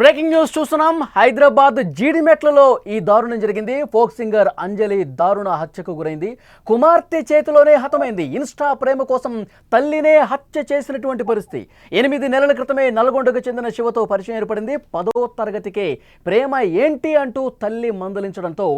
Breaking news చూస్తున్నాం. హైదరాబాద్ జీడిమెట్లలో ఈ దారుణం జరిగింది. ఫోక్ సింగర్ అంజలి దారుణ హత్యకు గురైంది. కుమార్తె చేతిలోనే హతమైంది. ఇన్స్టా ప్రేమ కోసం తల్లినే హత్య చేసినటువంటి పరిస్థితి. 8 నెలల క్రితమే నల్గొండకు చెందిన శివతో పరిచయం ఏర్పడింది. 10వ తరగతికే ప్రేమ ఏంటి అంటూ తల్లి మందలించడంతో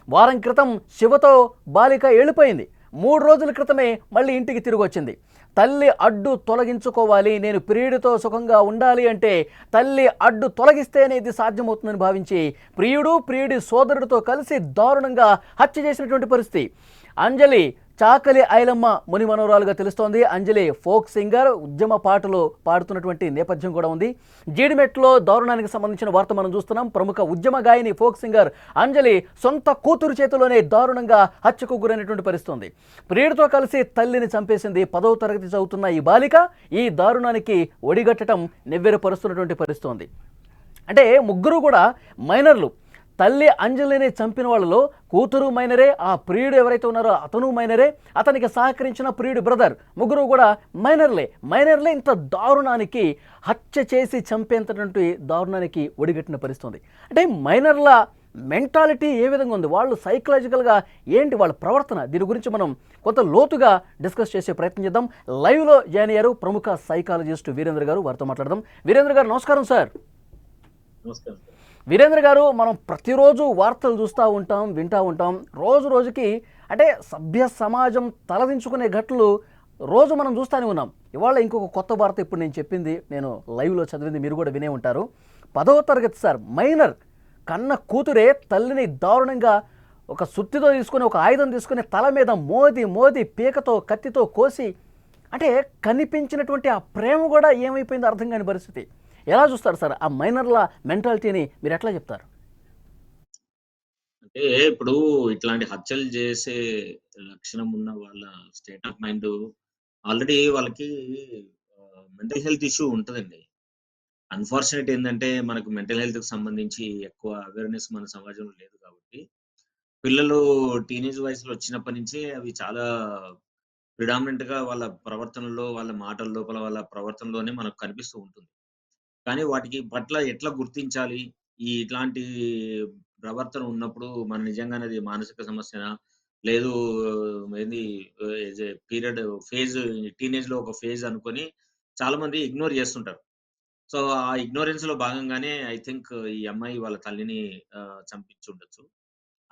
వారం క్రితం శివతో బాలిక వెళ్ళిపోయింది. 3 రోజుల క్రితమే మళ్ళీ ఇంటికి తిరిగి వచ్చింది. తల్లి అడ్డు తొలగించుకోవాలి, నేను ప్రియుడితో సుఖంగా ఉండాలి అంటే తల్లి అడ్డు తొలగిస్తేనే ఇది సాధ్యమవుతుందని భావించి ప్రియుడి సోదరుడితో కలిసి దారుణంగా హత్య చేసినటువంటి పరిస్థితి. అంజలి చాకలి ఐలమ్మ ముని మనోరాలుగా తెలుస్తోంది. అంజలి ఫోక్ సింగర్, ఉద్యమ పాటలు పాడుతున్నటువంటి నేపథ్యం కూడా ఉంది. జీడిమెట్లో దారుణానికి సంబంధించిన వార్త మనం చూస్తున్నాం. ప్రముఖ ఉద్యమ గాయని ఫోక్ సింగర్ అంజలి సొంత కూతురు చేతిలోనే దారుణంగా హత్యకు గురైనటువంటి పరిస్థితి ఉంది. ప్రియుడితో కలిసి తల్లిని చంపేసింది. 10వ తరగతి చదువుతున్న ఈ బాలిక ఈ దారుణానికి ఒడిగట్టడం నివ్వెరపరుస్తున్నటువంటి పరిస్థితి ఉంది. అంటే ముగ్గురు కూడా మైనర్లు. తల్లి అంజలిని చంపిన వాళ్ళలో కూతురు మైనరే, ఆ ప్రియుడు ఎవరైతే ఉన్నారో అతను మైనరే, అతనికి సహకరించిన ప్రియుడి బ్రదర్, ముగ్గురు కూడా మైనర్లే ఇంత దారుణానికి, హత్య చేసి చంపేంతటువంటి దారుణానికి ఒడిగట్టిన పరిస్థితుంది. అంటే మైనర్ల మెంటాలిటీ ఏ విధంగా ఉంది, వాళ్ళు సైకలాజికల్గా ఏంటి వాళ్ళ ప్రవర్తన, దీని గురించి మనం కొంత లోతుగా డిస్కస్ చేసే ప్రయత్నం చేద్దాం. లైవ్లో జాయిన్ అయ్యారు ప్రముఖ సైకాలజిస్ట్ వీరేంద్ర గారు, వారితో మాట్లాడదాం. వీరేంద్ర గారు నమస్కారం సార్. నమస్కారం. వీరేంద్ర గారు, మనం ప్రతిరోజు వార్తలు చూస్తూ ఉంటాం, వింటూ ఉంటాం. రోజు రోజుకి అంటే సభ్య సమాజం తలదించుకునే ఘటనలు రోజు మనం చూస్తూనే ఉన్నాం. ఇవాళ ఇంకొక కొత్త వార్త, ఇప్పుడు నేను చెప్పింది, నేను లైవ్లో చదివింది మీరు కూడా వినే ఉంటారు. 10వ తరగతి సార్, మైనర్ కన్న కూతురే తల్లిని దారుణంగా ఒక సుత్తితో తీసుకొని, ఒక ఆయుధం తీసుకొని తల మీద మోది పీకతో కత్తితో కోసి, అంటే కనిపించినటువంటి ఆ ప్రేమ కూడా ఏమైపోయిందో అర్థం కాని పరిస్థితి. ఎలా చూస్తారు సార్ ఆ మైనర్ల మెంటాలిటీని, మీరు ఎట్లా చెప్తారు? అంటే ఇప్పుడు ఇట్లాంటి హత్యలు చేసే లక్షణం ఉన్న వాళ్ళ స్టేట్ ఆఫ్ మైండ్ ఆల్రెడీ వాళ్ళకి మెంటల్ హెల్త్ ఇష్యూ ఉంటదండి. అన్‌ఫార్చునేట్ ఏందంటే మనకు మెంటల్ హెల్త్‌కి సంబంధించి ఎక్కువ అవేర్‌నెస్ మన సమాజంలో లేదు కాబట్టి, పిల్లలు టీనేజ్ వయసులో వచ్చినప్పటి నుంచే అవి చాలా ప్రిడామినెంట్‌గా వాళ్ళ ప్రవర్తనలో, వాళ్ళ మాటల లోపల, వాళ్ళ ప్రవర్తనలోనే మనకు కనిపిస్తూ ఉంటుంది. కానీ వాటికి పట్ల ఎట్లా గుర్తించాలి? ఇట్లాంటి ప్రవర్తన ఉన్నప్పుడు మన నిజంగానే అది మానసిక సమస్యనా? లేదు ఏంది ఏజ్ ఎ పీరియడ్ ఫేజ్ టీనేజ్‌లో ఒక ఫేజ్ అనుకోని చాలామంది ఇగ్నోర్ చేస్తుంటారు. సో, ఆ ఇగ్నోరెన్స్‌లో భాగంగానే ఐ థింక్ ఈ అమ్మాయి వాళ్ళ తల్లిని చంపించుండొచ్చు.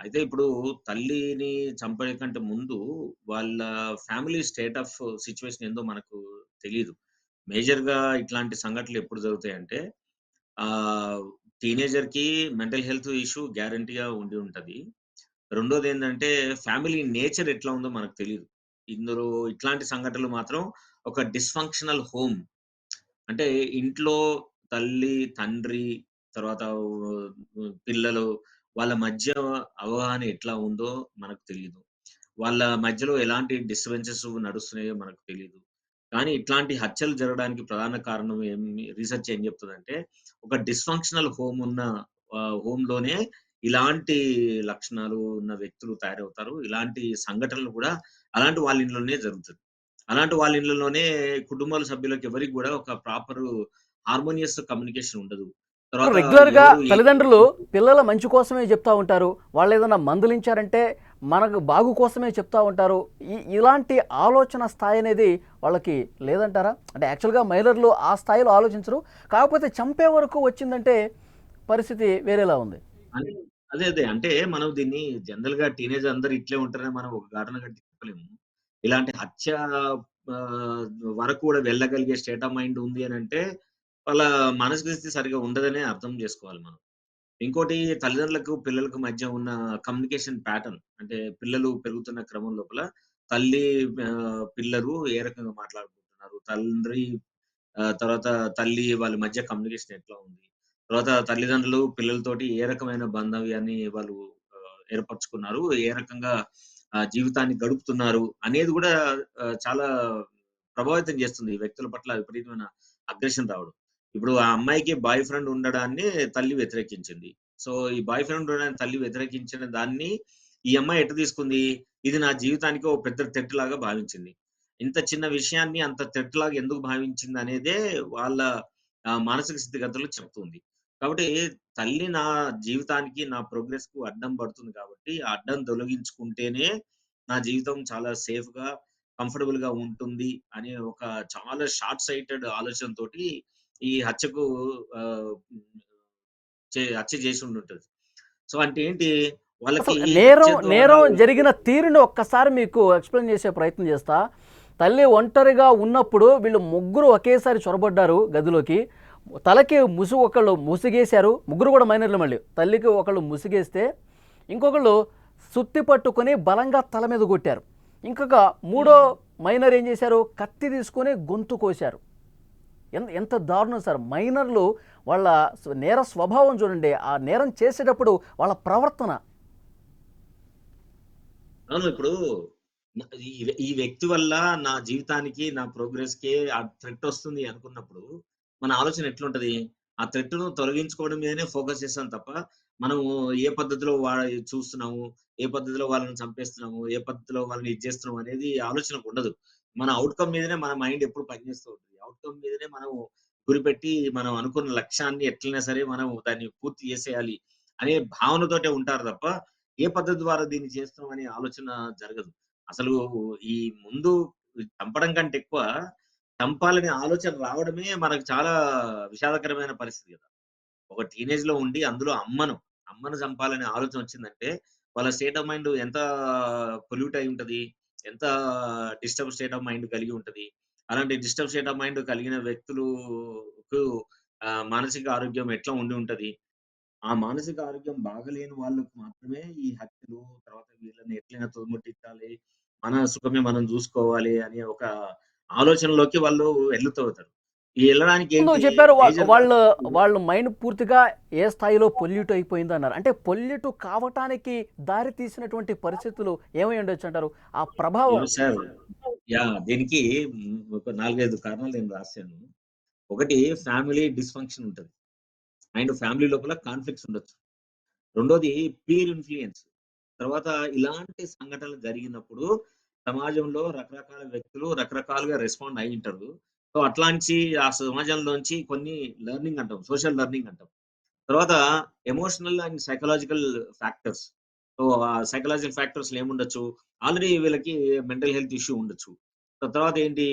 అయితే ఇప్పుడు తల్లిని చంపే కంటే ముందు వాళ్ళ ఫ్యామిలీ స్టేట్ ఆఫ్ సిట్యుయేషన్ ఏందో మనకు తెలీదు. మేజర్‌గా ఇట్లాంటి సంఘటనలు ఎప్పుడు జరుగుతాయంటే ఆహ్, టీనేజర్‌కి మెంటల్ హెల్త్ ఇష్యూ గ్యారంటీ‌గా ఉండి ఉంటది. రెండోదేంటంటే ఫ్యామిలీ నేచర్ ఎట్లా ఉందో మనకు తెలీదు. ఇందులో ఇట్లాంటి సంఘటనలు మాత్రం ఒక డిస్‌ఫంక్షనల్ హోమ్ అంటే ఇంట్లో తల్లి, తండ్రి తర్వాత పిల్లలు వాళ్ళ మధ్య అవగాహన ఎట్లా ఉందో మనకు తెలీదు. వాళ్ళ మధ్యలో ఎలాంటి డిస్టర్బెన్సెస్ నడుస్తున్నాయో మనకు తెలీదు. కానీ ఇట్లాంటి హత్యలు జరగడానికి ప్రధాన కారణం రీసెర్చ్ ఏం చెప్తదంటే, ఒక డిస్‌ఫంక్షనల్ హోమ్ ఉన్న హోమ్‌లోనే ఇలాంటి లక్షణాలు ఉన్న వ్యక్తులు తయారవుతారు. ఇలాంటి సంఘటనలు కూడా అలాంటి వాళ్ళ ఇంట్లోనే జరుగుతది. అలాంటి వాళ్ళ ఇళ్ళలోనే కుటుంబాల సభ్యులకు ఎవరికి గూడా ఒక ప్రాపరు హార్మోనియస్ కమ్యూనికేషన్ ఉండదు. తర్వాత రెగ్యులర్‌గా ఎవరు ఏ తల్లిదండ్రులు పిల్లల మంచి కోసమే చెప్తా ఉంటారు. వాళ్ళేదన్నా మందలించారంటే మనకు బాగు కోసమే చెప్తా ఉంటారు. ఇలాంటి ఆలోచన స్థాయి అనేది వాళ్ళకి లేదంటారా? అంటే యాక్చువల్‌గా మైనర్లు ఆ స్థాయిలో ఆలోచించరు. కాకపోతే చంపే వరకు వచ్చిందంటే పరిస్థితి వేరేలా ఉంది. అని అదే. అంటే మనం దీన్ని జనరల్‌గా టీనేజ్ అందరూ ఇట్లే ఉంటారని మనం ఒక ఘటన గట్టి చెప్పలేము. ఇలాంటి హత్య ఆహ్, వరకు కూడా వెళ్ళగలిగే స్టేట్ ఆఫ్ మైండ్ ఉంది అనంటే, వాళ్ళ మానసిక స్థితి సరిగ్గా ఉండదనే అర్థం జేసుకోవాలి మనం. ఇంకోటి తల్లిదండ్రులకు, పిల్లలకు మధ్య ఉన్న కమ్యూనికేషన్ ప్యాటర్న్. అంటే పిల్లలు పెరుగుతున్న క్రమం లోపల తల్లి పిల్లలు ఏ రకంగా మాట్లాడుకుంటున్నారు. తండ్రి తర్వాత తల్లి వాళ్ళ మధ్య కమ్యూనికేషన్ ఎట్లా ఉంది. తర్వాత తల్లిదండ్రులు పిల్లలతోటి ఏ రకమైన బాంధవ్యాన్ని వాళ్ళు ఏర్పరచుకున్నారు. ఏ రకంగా జీవితాన్ని గడుపుతున్నారు అనేది గూడా చాలా ప్రభావితం చేస్తుంది. ఈ వ్యక్తుల పట్ల విపరీతమైన అగ్రెషన్ రావడం. ఇప్పుడు ఆ అమ్మాయికి బాయ్ ఫ్రెండ్ ఉండడాన్ని తల్లి వ్యతిరేకించింది. సో, ఈ బాయ్ ఫ్రెండ్ ఉండడాన్ని తల్లి వ్యతిరేకించిన దాన్ని ఈ అమ్మాయి ఎట్ట తీసుకుంది? ఇది నా జీవితానికి ఓ పెద్ద థ్రెట్ లాగా భావించింది. ఇంత చిన్న విషయాన్ని అంత థ్రెట్ లాగా ఎందుకు భావించిందనేదే వాళ్ళ మానసిక స్థితిగతులు చెప్తుంది. కాబట్టి తల్లి నా జీవితానికి, నా ప్రోగ్రెస్‌కు అడ్డం పడుతుంది కాబట్టి, ఆ అడ్డం తొలగించుకుంటేనే నా జీవితం చాలా సేఫ్‌గా, కంఫర్టబుల్‌గా ఉంటుంది అనే ఒక చాలా షార్ట్ సైటెడ్ ఆలోచనతోటి ఈ హత్యకు ఆహ్, హత్య చేసి ఉండుంటది. సో, అంటే ఏంటి వాళ్ళకి అసలు నేరం హత్య ద్వారా నేరం జరిగిన తీరుని ఒక్కసారి మీకు ఎక్స్‌ప్లెయిన్ చేసే ప్రయత్నం చేస్తా. తల్లి ఒంటరిగా ఉన్నప్పుడు వీళ్ళు ముగ్గురు ఒకేసారి చొరబడ్డారు గదిలోకి. తలకి ఒకళ్ళు ముసుగేశారు. ముగ్గురు కూడా మైనర్‌లు మళ్ళీ. తల్లికి ఒకళ్ళు ముసుగేస్తే, ఇంకొకళ్ళు సుత్తి పట్టుకొని బలంగా తల మీద కొట్టారు. ఇంకొక మూడో హ్మ్. మైనర్ ఏం చేశారు? కత్తి తీసుకొని గొంతు కోశారు. ఎంత దారుణం సార్! మైనర్‌లు వాళ్ళ నేర స్వభావం చూడండి. ఆ నేరం చేసేటప్పుడు వాళ్ళ ప్రవర్తన. అవును. ఇప్పుడు న ఈ వ్యక్తి వల్ల నా జీవితానికి, నా ప్రోగ్రెస్‌కి ఆ థ్రెట్ ఒస్తుంది అనుకున్నప్పుడు, మన ఆలోచన ఎట్లుంటది? ఆ థ్రెట్‌ను తొలగించుకోవడం మీదనే ఫోకస్ చేస్తాం తప్ప, మనము ఏ పద్ధతిలో చూస్తున్నాము, ఏ పద్ధతిలో వాళ్ళని చంపేస్తున్నాము, ఏ పద్ధతిలో వాళ్ళని ఇది చేస్తున్నాం అనేది ఆలోచనకుండదు. మన ఔట్‌కమ్ మీదనే మన మైండ్ ఎప్పుడు పనిచేస్తూ ఉంటది. ఔట్‌కమ్ మీదనే మనం గురిపెట్టి, మనం అనుకున్న లక్ష్యాన్ని ఎట్లైనా సరే మనం దాన్ని పూర్తి చేసేయాలి అనే భావనతోటే ఉంటారు తప్ప, ఏ పద్ధతి ద్వారా దీన్ని చేస్తున్నాం అనే ఆలోచన జరగదు. అసలు ఈ ముందు చంపడం కంటే ఎక్కువ చంపాలనే ఆలోచన రావడమే మనకు చాలా విషాదకరమైన పరిస్థితి గదా! ఒక టీనేజ్‌లో ఉండి అందులో అమ్మను చంపాలనే ఆలోచన వచ్చిందంటే వాళ్ళ స్టేట్ ఆఫ్ మైండ్ ఎంత పొల్యూట్ అయి ఉంటది. ఎంత డిస్టర్బ్ స్టేట్ ఆఫ్ మైండ్ కలిగి ఉంటది. అలాంటి డిస్టర్బ్ స్టేట్ ఆఫ్ మైండ్ కలిగిన వ్యక్తులుకు మానసిక ఆరోగ్యం ఎట్లా ఉండి ఉంటది? ఆ మానసిక ఆరోగ్యం బాగలేని వాళ్ళకి మాత్రమే ఈ హత్యలు, తర్వాత వీళ్ళని ఎట్లైనా తుదముట్టించాలి, మన సుఖమే మనం జూసుకోవాలి అనే ఒక ఆలోచనలోకి వాళ్ళు ఎళ్ళిపోతారు. ఈ ఎళ్ళడానికి ముందు ఏంటి చెప్పారు మేజర్‌గా వాళ్ళ మైండ్ పూర్తిగా ఏ స్థాయిలో పొల్యూట్ అయిపోయిందన్నారు. అంటే పొల్యూట్ కావటానికి దారి తీసినటువంటి పరిస్థితులు ఏమై ఉండొచ్చంటారు? ఆ ప్రభావం. సార్ దీనికి ఒక 4, 5 కారణాలు నేను రాసాను. ఒకటి ఫ్యామిలీ డిస్‌ఫంక్షన్ ఉంటది. అండ్ ఫ్యామిలీ లోపల కాన్‌ఫ్లిక్ట్స్ ఉండొచ్చు. రెండోది పీర్ ఇన్‌ఫ్లూయన్స్. తర్వాత ఇలాంటి సంఘటనలు జరిగినప్పుడు సమాజంలో రకరకాల వ్యక్తులు రకరకాలుగా రెస్పాండ్ అయ్యుంటారు. సో, అట్లాంటి ఆ సమాజంలోంచి కొన్ని లెర్నింగ్ అంటాం. సోషల్ లెర్నింగ్ అంటాం. తర్వాత emotional and psychological factors. So, ఆ సైకలాజికల్ ఫ్యాక్టర్స్‌లో ఏముండొచ్చు? ఆల్రెడీ వీళ్ళకి మెంటల్ హెల్త్ ఇష్యూ ఉండొచ్చు. తర్వాత ఏంటి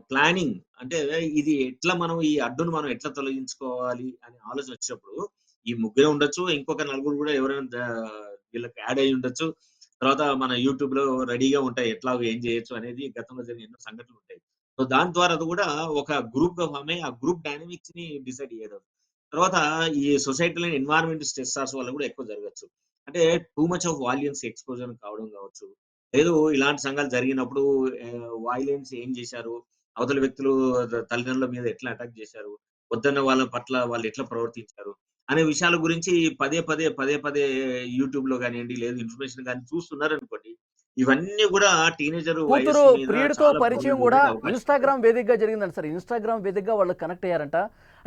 ప్లానింగ్ అంటే ఇది ఎట్లా మనం ఈ అడ్డును మనం ఎట్లా తొలగించుకోవాలి అనే ఆలోచన వచ్చినప్పుడు ఈ ముగ్గురే ఉండొచ్చు. ఇంకొక నలుగురు గూడా ఎవరైనా వీళ్ళకి యాడ్ అయ్యి ఉండొచ్చు. తర్వాత మన యూట్యూబ్‌లో రెడీగా ఉంటాయి. ఎట్లాగో ఏం చేయొచ్చు అనేది గతంలో జరిగిన ఎన్నో సంఘటనలుంటాయి. సో, దాని ద్వారా అది గూడా ఒక గ్రూప్‌గా ఫార్మ్ అయ్యి, ఆ గ్రూప్ డైనమిక్స్‌ని డిసైడ్ చేయడం. తర్వాత ఈ సొసైటీలో ఎన్వైర్న్మెంట్ స్ట్రెసర్స్ వల్ల గూడా ఎక్కువ జరగొచ్చు. అంటే too much of volumes exposure కావడం గావచ్చు. లేదు ఇలాంటి సంఘాలు జరిగినప్పుడు వయలెన్స్ ఏం జేశారు? అవతల వ్యక్తులు తల్లిదండ్రుల మీద ఎట్లా అటాక్ జేశారు? వద్దన్న వాళ్ళ పట్ల వాళ్ళు ఎట్లా ప్రవర్తించారు? అనే విషయాల గురించి పదే పదే యూట్యూబ్‌లో గానియండి, లేదు ఇన్ఫర్మేషన్ గాని చూస్తున్నారనుకోండి. ఇవన్నీ గూడా టీనేజర్ కూతురు వయస్సు మీద ప్రియుడితో చాలా పరిచయం ప్రభావం కూడా చూపేకి అవకాశం ఉంటది. ఇన్‌స్టాగ్రామ్ వేదికగా జరిగిందంట సార్. ఇన్‌స్టాగ్రామ్ వేదికగా వాళ్ళు కనెక్ట్ అయ్యారంట.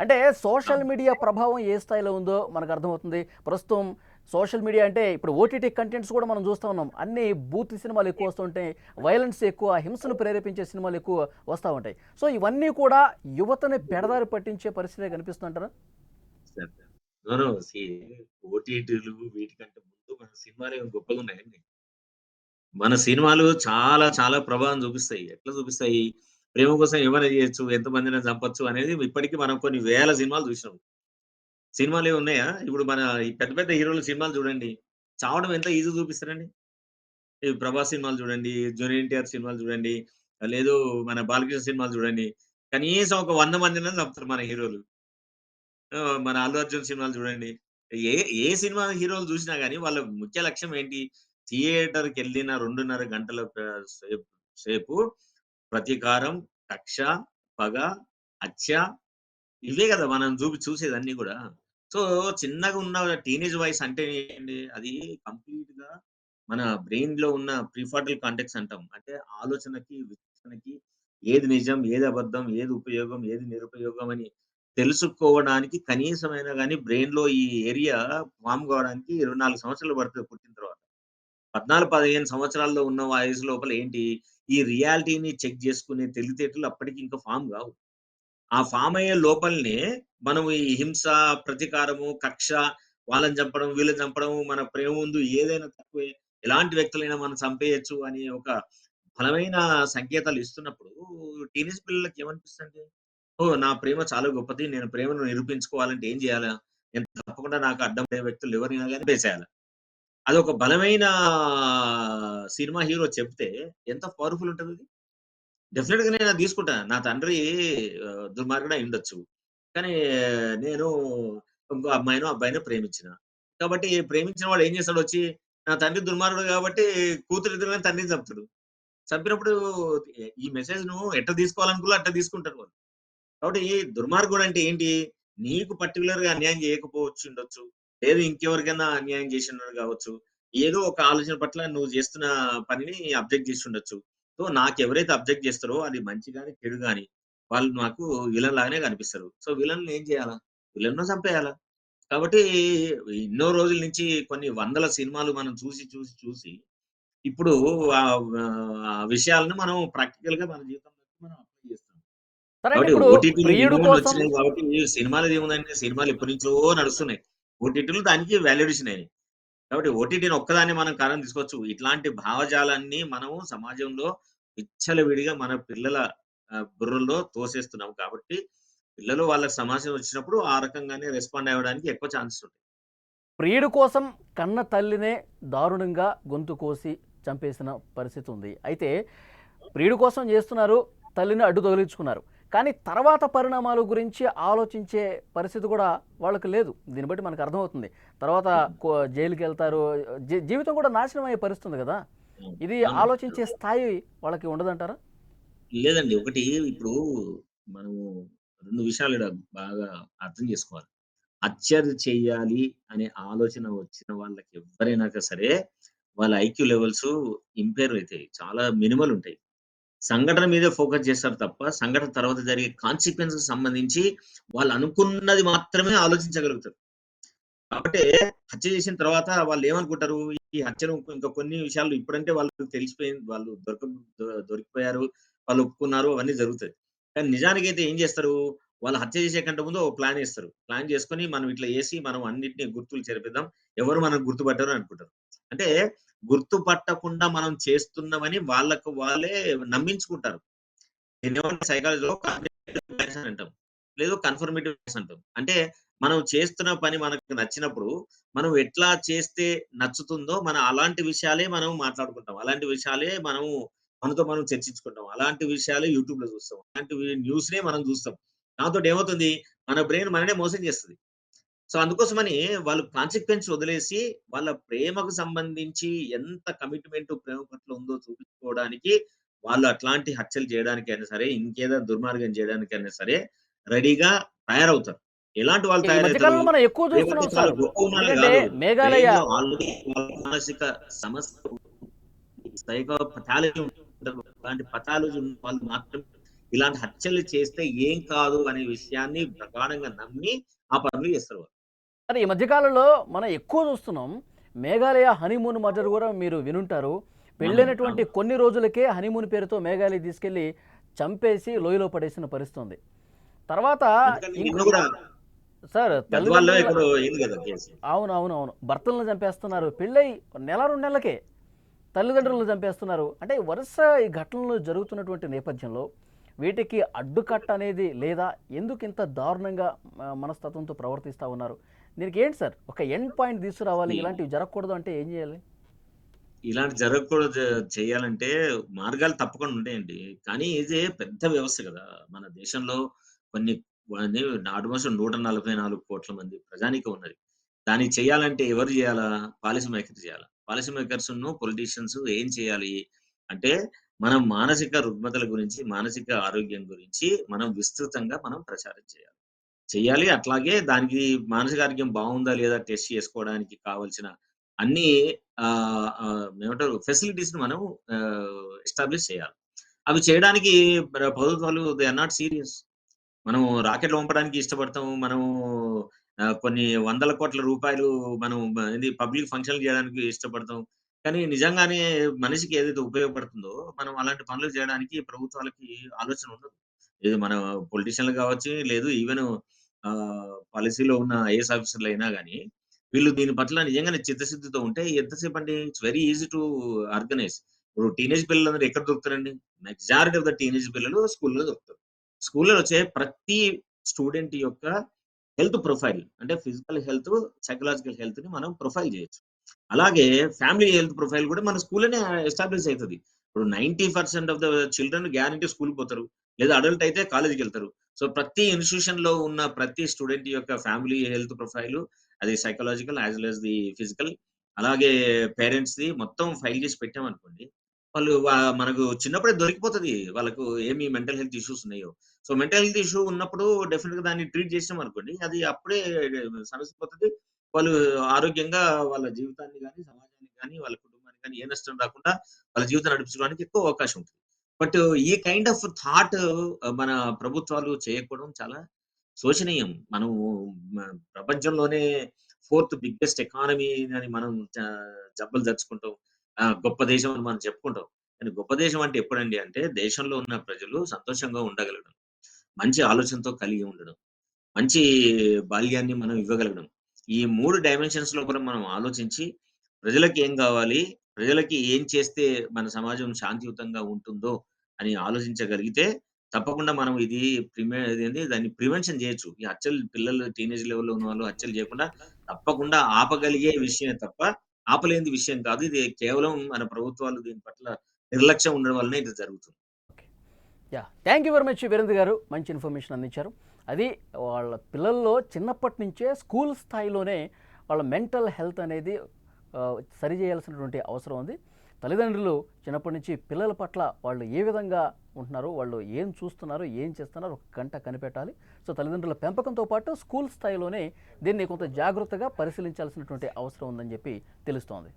అంటే సోషల్ అవును. మీడియా ప్రభావం ఏ స్థాయిలో ఉందో మనకు అర్థమవుతుంది. ప్రస్తుతం సోషల్ మీడియా అంటే ఇప్పుడు ఓటీటీ కంటెంట్స్ కూడా మనం చూస్తా ఉన్నాం. అన్నీ బూత్ సినిమాలు ఎక్కువ వస్తుంటాయి. వయలెన్స్ ఎక్కువ, హింసను ప్రేరేపించే సినిమాలు ఎక్కువ వస్తా ఉంటాయి. సో ఇవన్నీ కూడా యువతని పెడదారి పట్టించే పరిస్థితే కనిపిస్తుందంటారా? సరే. నో. నో. ఓటీటీలు వీటికంటే ముందు మన సినిమాలే గొప్పగున్నాయండి. మన సినిమాలు చాలా చాలా ప్రభావం చూపిస్తాయి. ఎట్లా చూపిస్తాయి? ప్రేమ కోసం ఏమైనా చేయొచ్చు, ఎంతమందినైనా చంపొచ్చు అనేది ఇప్పటికి మనం కొన్ని వేల సినిమాలు చూసినాం. సినిమాలేవి ఉన్నాయా? ఇప్పుడు మన ఈ పెద్ద పెద్ద హీరోల సినిమాలు చూడండి. చావడం ఎంత ఈజీగా చూపిస్తారండి. ఈ 'ప్రభాస్' సినిమాలు చూడండి, 'జూనియర్ ఎన్టీఆర్' సినిమాలు చూడండి, లేదు మన 'బాలకృష్ణ' సినిమాలు చూడండి. కనీసం ఒక 100 మందినైనా చంపుతారు మన హీరోలు. మన 'అల్లు అర్జున్' సినిమాలు చూడండి. ఏ ఏ సినిమా హీరోలు చూసినా గాని వాళ్ళ ముఖ్య లక్ష్యం ఏంటి? థియేటర్‌కెళ్ళిన 2:30 గంటల సేపు సేపు ప్రతీకారం, కక్ష, పగ, హత్య ఇవే గదా! మనం చూసేదన్నీ గూడా. సో, చిన్నగున్న టీనేజ్ వయసు అంటే ఏంటి? అది కంప్లీట్‌గా మన బ్రెయిన్‌లో ఉన్న ప్రిఫ్రంటల్ కార్టెక్స్ అంటాం. అంటే ఆలోచనకి, విచక్షణకి ఏది నిజం, ఏది అబద్ధం, ఏది ఉపయోగం, ఏది నిరుపయోగం అని తెలుసుకోవడానికి కనీసమైనా గాని బ్రెయిన్‌లో ఈ ఏరియా ఫార్మ్ కావడానికి 24 సంవత్సరాలు పడతది పుట్టిన తర్వాత. 14, 15 సంవత్సరాల్లో ఉన్న వయసు లోపల ఏంటి? ఈ రియాలిటీని చెక్ జేసుకునే తెలివితేటలు అప్పటికి ఇంకా ఫార్మ్ గావు. ఆ ఫార్మ్ అయ్యే లోపలనే మనం ఈ హింస, ప్రతీకారము, కక్ష, వాళ్ళని చంపడం, వీళ్ళని చంపడం, మన ప్రేమ ముందు ఏదైనా తక్కువే. ఎలాంటి వ్యక్తులైనా మనం చంపేయొచ్చు అని ఒక బలమైన సంకేతాలు ఇస్తున్నప్పుడు టీనేజ్ పిల్లలకి ఏమనిపిస్తదండి? ఓహ్! నా ప్రేమ చాలా గొప్పది. నేను ప్రేమను నిరూపించుకోవాలంటే ఏం చేయాలా? నేను తప్పకుండా నాకు అడ్డమయ్యే వ్యక్తులు ఎవరైనా గాని చంపేసేయాల. అదొక బలమైన సినిమా హీరో చెప్తే ఎంత పవర్‌ఫుల్ ఉంటదది. డెఫినిట్‌గా నేనది తీసుకుంటా. నా తండ్రి దుర్మార్గుడే అయ్యుండొచ్చు. కానీ నేను ఇంకో అమ్మాయినో, అబ్బాయినో ప్రేమించిన. కాబట్టి ప్రేమించిన వాడు ఏం చేస్తాడొచ్చి, నా తండ్రి దుర్మార్గుడు కాబట్టి కూతురు ఎదురుగానే తండ్రిని చంపుతాడు. చంపినప్పుడు ఈ మెసేజ్‌ను ఎట్ట తీసుకోవాలనుకుల్లో అట్ట తీసుకుంటారు వాళ్ళు. కాబట్టి దుర్మార్గుడంటే ఏంటి? నీకు పర్టిక్యులర్‌గా అన్యాయం చేయకపోవచ్చుండొచ్చు. లేదు ఇంకెవరికైనా అన్యాయం చేసుండడు గావచ్చు. ఏదో ఒక ఆలోచన పట్ల నువ్వు చేస్తున్న పనిని అబ్జెక్ట్ చేసుండొచ్చు. సో, నాకెవరైతే అబ్జెక్ట్ చేస్తారో అది మంచి గాని, చెడు గాని వాళ్ళు నాకు విలన్ లాగానే కనిపిస్తారు. సో, విలన్‌ని ఏం చేయాలా? విలన్‌ను చంపేయాలా? కాబట్టి ఎన్నో రోజుల నుంచి కొన్ని వందల సినిమాలు మనం చూసి ఇప్పుడు ఆ విషయాలను మనం ప్రాక్టికల్‌గా మన జీవితంలోకి మనం అప్లై చేస్తున్నాం. సరే అండి. కాబట్టి ఇప్పుడు ఓటీటీలు ప్రియుడు కోసం రిమూవల్‌లొచ్చినాయి కాబట్టి సినిమాలదేముందండి? సినిమాలు ఎప్పటినుంచో నడుస్తున్నాయి. ఓటీటీలు దానికి వాల్యుయేషన్ అయినాయి. కాబట్టి ఓటీటీని ఒక్కదాన్ని మనం కాదని తీసుకోవచ్చు. ఇట్లాంటి భావజాలాన్ని మనము సమాజంలో విచ్చలవిడిగా మన పిల్లల బుర్రల్లో తోసేస్తున్నాం కాబట్టి, పిల్లలు వాళ్ళకి సమాచారం వచ్చినప్పుడు ఆ రకంగానే రెస్పాండ్ అవ్వడానికి ఎక్కువ ఛాన్సెస్ ఉంటాయి. ప్రియుడి కోసం కన్న తల్లినే దారుణంగా గొంతు కోసి చంపేసిన పరిస్థితి ఉంది. అయితే ప్రియుడి కోసం చేస్తున్నారు, తల్లిని అడ్డు తొలగించుకున్నారు. కానీ తర్వాత పరిణామాల గురించి ఆలోచించే పరిస్థితి కూడా వాళ్ళకి లేదు. దీన్ని బట్టి మనకు అర్థమవుతుంది. తర్వాత జైలుకెళ్తారు. జీవితం కూడా నాశనం అయ్యే పరిస్థితి ఉంది కదా! అవును. ఇది అవునండి. ఆలోచించే స్థాయి వాళ్ళకి ఉండదంటారా? లేదండి. ఒకటి ఇప్పుడు మనము 2 విషయాలు ఈడ బాగా అర్థం చేసుకోవాలి. హత్యలు చెయ్యాలి అనే ఆలోచన వచ్చిన వాళ్ళకి ఎవ్వరైనాక సరే, వాళ్ళ ఐక్యూ లెవెల్స్ ఇంపేర్ అయితాయి. చాలా మినిమల్ ఉంటాయి. సంఘటన మీదే ఫోకస్ చేస్తారు తప్ప, సంఘటన తర్వాత జరిగే కాన్సీక్వెన్స్‌కి సంబంధించి వాళ్ళు అనుకున్నది మాత్రమే ఆలోచించగలుగుతారు. కాబట్టే హత్య చేసిన తర్వాత వాళ్ళేమనుకుంటారు, ఈ హత్యను ఇంకా కొన్ని విషయాలు ఇప్పుడంటే వాళ్ళకి తెలిసిపోయింది. వాళ్ళు దొరికిపోయారు. వాళ్ళు ఒప్పుకున్నారు. అవన్నీ జరుగుతాయి. కానీ నిజానికైతే ఏం చేస్తారు, వాళ్ళు హత్య చేసే కంటే ముందు ఓ ప్లాన్ ఏస్తారు. ప్లాన్ చేసుకొని మనం ఇట్లా చేసి మనం అన్నిటిని గుర్తులు చెరిపేద్దాం. ఎవరు మనల్ని గుర్తుపట్టరు అనుకుంటారు. అంటే గుర్తుపట్టకుండా మనం చేస్తున్నామని వాళ్ళకు వాళ్ళే నమ్మించుకుంటారు. దీన్నేమంటే సైకాలజీలో కాగ్నిటివ్ బయాస్ అని అంటాం. లేదు కన్ఫర్మేటివ్ బయాస్ అంటాం. అంటే మనం చేస్తున్న పని మనకు నచ్చినప్పుడు, మనం ఎట్లా చేస్తే నచ్చుతుందో అలాంటి విషయాలే మనం మాట్లాడుకుంటాం. అలాంటి విషయాలే మనతో మనం చర్చించుకుంటాం. అలాంటి విషయాలే యూట్యూబ్‌లో చూస్తాం. అలాంటివి న్యూస్‌నే మనం చూస్తాం. దాంతోటి ఏమవుతుంది, మన బ్రెయిన్ మననే మోసం చేస్తది. సో, అందుకోసమని వాళ్ళు కాన్సీక్వెన్స్ వదిలేసి, వాళ్ళ ప్రేమకు సంబంధించి ఎంత కమిట్మెంట్ ప్రేమ పట్ల ఉందో చూపించుకోవడానికి, వాళ్ళు అట్లాంటి హత్యలు చేయడానికైనా సరే, ఇంకేదైనా దుర్మార్గం చేయడానికైనా సరే, రెడీగా తయారవుతారు. ఎలాంటి వాళ్ళు ఈ మధ్య తయారవుతారు? కాలంలో మనం ఎక్కువ ప్రేమతో చూస్తున్నాం చాలా సార్. గొప్పగున్నోళ్ళని ఎందుకంటే గాదు. మేఘాలయ బ్రెయిన్‌లో ఆల్రెడీ వాళ్ళ మానసిక సమస్య సైకో పాథాలజీ ఉంటది. అలాంటి పాథాలజీ ఉన్న వాళ్ళు మాత్రం ఇలాంటి హత్యలు చేస్తే ఏం కాదు అనే విషయాన్ని ప్రగాఢంగా నమ్మి, ఆ పనులు చేస్తారు వాళ్ళు. సరే ఈ మధ్య కాలంలో మనం ఎక్కువ చూస్తున్నాం. మేఘాలయ హనీమూన్ మర్డర్ కూడా మీరు వినుంటారు. అవునండి. పెళ్ళైనటువంటి అవును. కొన్ని రోజులకే హనీమూన్ పేరుతో మేఘాలయ తీసుకెళ్ళి చంపేసి లోయలో పడేసిన పరిస్థితి ఉంది. తర్వాత ఎందుకంటే నిన్న ఇంకో గూడా సార్ గద్వాల్లో తల్లిదండ్రుల ఎక్కడో అయింది గదా! కేసు. అవును. భర్తలను చంపేస్తున్నారు. పెళ్ళై నెల 2 నెలలకే తల్లిదండ్రులను చంపేస్తున్నారు. అంటే వరుస ఈ ఘటనలు జరుగుతున్నటువంటి నేపథ్యంలో వీటికి అడ్డుకట్ట అనేది లేదా? ఎందుకు ఇంత దారుణంగా మనస్తత్వంతో ప్రవర్తిస్తా ఉన్నారు? దీనికి ఏంటి సార్? ఒక ఎండ్ పాయింట్ తీసుకురావాలి. ఈ ఇలాంటివి జరగకూడదు అంటే ఏం చేయాలి? ఇలాంటి జరగకూడదు చేయాలంటే మార్గాలు తప్పకుండా ఉంటాయండి. కానీ ఇది పెద్ద వ్యవస్థ గదా! మన దేశంలో కొన్ని కొన్ని ఆల్‌మోస్ట్ 144,00,00,000 మంది ప్రజానీకం ఉన్నది. దానికి చేయాలంటే ఎవరు జేయాలా? పాలిసీ మేకర్స్ జేయాలా. పాలిసీ మేకర్సును, పొలిటీషియన్స్ ఏం చేయాలి? అంటే మనం మానసిక రుగ్మతల గురించి, మానసిక ఆరోగ్యం గురించి మనం విస్తృతంగా ప్రచారం చేయాలి. చెయ్యాలి. అట్లాగే దానికి మానసిక ఆరోగ్యం బావుందా లేదా టెస్ట్ చేసుకోవడానికి కావాల్సిన అన్ని ఏమంటారు ఫెసిలిటీస్‌ని మనం ఎస్టాబ్లిష్ చేయాలి. అవి చేయడానికి ప్రభుత్వాలు దే ఆర్ నాట్ సీరియస్. మనం రాకెట్లు పంపడానికి ఇష్టపడతాం. మనము కొన్ని వందల కోట్ల రూపాయలు మనం ఏంది పబ్లిక్ ఫంక్షన్‌లు చేయడానికి ఇష్టపడతాం. కానీ నిజంగానే మనిషికి ఏదైతే ఉపయోగపడుతుందో, మనం అలాంటి పనులు చేయడానికి ప్రభుత్వాలకి ఆలోచన ఉండదు. ఇది మన పొలిటీషియన్‌లు కావచ్చు, లేదు ఈవెన్ పాలిసీలో ఉన్న ఐఏఎస్ ఆఫీసర్‌లయినా గాని, వీళ్ళు దీని పట్ల నిజంగానే చిత్తశుద్ధితో ఉంటే ఎంతసేపండి it's very easy to organise. ఇప్పుడు టీనేజ్ పిల్లలందరూ ఎక్కడ దొరుకుతారండి? మెజారిటీ ఆఫ్ ద టీనేజ్ పిల్లలు స్కూల్‌లో దొరుకుతారు. స్కూల్‌లో వచ్చే ప్రతి స్టూడెంట్ యొక్క హెల్త్ ప్రొఫైల్ అంటే ఫిజికల్ హెల్త్, సైకలాజికల్ హెల్త్‌ని మనం ప్రొఫైల్ చేయొచ్చు. అలాగే ఫ్యామిలీ హెల్త్ ప్రొఫైల్ కూడా మన స్కూల్‌లోనే ఎస్టాబ్లిష్ అయితది. ఇప్పుడు 90% ఆఫ్ ద చిల్డ్రన్ గ్యారంటీ స్కూల్‌కి పోతారు. లేదా అడల్ట్ అయితే కాలేజ్‌కెళ్తారు. సో, ప్రతి ఇన్‌స్టిట్యూషన్‌లో ఉన్న ప్రతి స్టూడెంట్ యొక్క ఫ్యామిలీ హెల్త్ ప్రొఫైలు, అది psychological as well as the physical, అలాగే పేరెంట్స్‌ది మొత్తం ఫైల్ చేసి పెట్టామనుకోండి. వాళ్ళు మనకు చిన్నప్పుడే దొరికిపోతది. వాళ్ళకు ఏమి మెంటల్ హెల్త్ ఇష్యూస్ ఉన్నాయో. సో, మెంటల్ హెల్త్ ఇష్యూ ఉన్నప్పుడు డెఫినిట్‌గా దాన్ని ట్రీట్ చేసామనుకోండి. అది అప్పుడే సమస్య పోతది. వాళ్ళు ఆరోగ్యంగా వాళ్ళ జీవితాన్ని గాని, సమాజానికి గాని, వాళ్ళ కుటుంబానికి గాని ఏ నష్టం రాకుండా వాళ్ళ జీవితాన్ని నడిపించుకోవడానికి ఎక్కువ అవకాశం ఉంటుంది. బట్ ఈ కైండ్ ఆఫ్ థాట్ మన ప్రభుత్వాలు చేయకపోవడం చాలా శోచనీయం. మనము మ ప్రపంచంలోనే ఫోర్త్ బిగ్గెస్ట్ ఎకానమీ అని మనం జబ్బలు జరుచుకుంటాం. గొప్ప దేశం అని మనం చెప్పుకుంటాం. కానీ గొప్ప దేశం అంటే ఎప్పుడండి అంటే దేశంలో ఉన్న ప్రజలు సంతోషంగా ఉండగలగడం. మంచి ఆలోచనతో కలిగి ఉండడం. మంచి బాల్యాన్ని మనం ఇవ్వగలగడం. ఈ 3 డైమెన్షన్స్ లోపల మనం ఆలోచించి, ప్రజలకి ఏం గావాలి? ప్రజలకి ఏం చేస్తే మన సమాజం శాంతియుతంగా ఉంటుందో అని ఆలోచించగలిగితే, తప్పకుండా మనం ఇదేంది దాన్ని ప్రివెన్షన్ జేయొచ్చు. ఈ హత్యలు పిల్లలు టీనేజ్ లెవెల్‌లో ఉన్నవాళ్ళు హత్యలు జేయకుండా తప్పకుండా ఆపగలిగే విషయమే తప్ప, ఆపలేనిది విషయం కాదు. ఇది కేవలం మన ప్రభుత్వాలు దీని పట్ల నిర్లక్ష్యం ఉండడం వల్లనే ఇది జరుగుతుంది. Thank you very much Virendra గారు, మంచి ఇన్ఫర్మేషన్ అందించారు. అది వాళ్ళ పిల్లల్లో చిన్నప్పటి నుంచే స్కూల్ స్థాయిలోనే వాళ్ళ మెంటల్ హెల్త్ అనేది సరి చేయాల్సినటువంటి అవసరం ఉంది. తల్లిదండ్రులు చిన్నప్పటి నుంచి పిల్లల పట్ల వాళ్ళు ఏ విధంగా ఉంటున్నారు, వాళ్ళు ఏం చూస్తున్నారు, ఏం చేస్తున్నారు ఒక గంట కనిపెట్టాలి. సో తల్లిదండ్రుల పెంపకంతో పాటు స్కూల్ స్థాయిలోనే దీన్ని కొంత జాగ్రత్తగా పరిశీలించాల్సినటువంటి అవసరం ఉందని చెప్పి తెలుస్తోంది.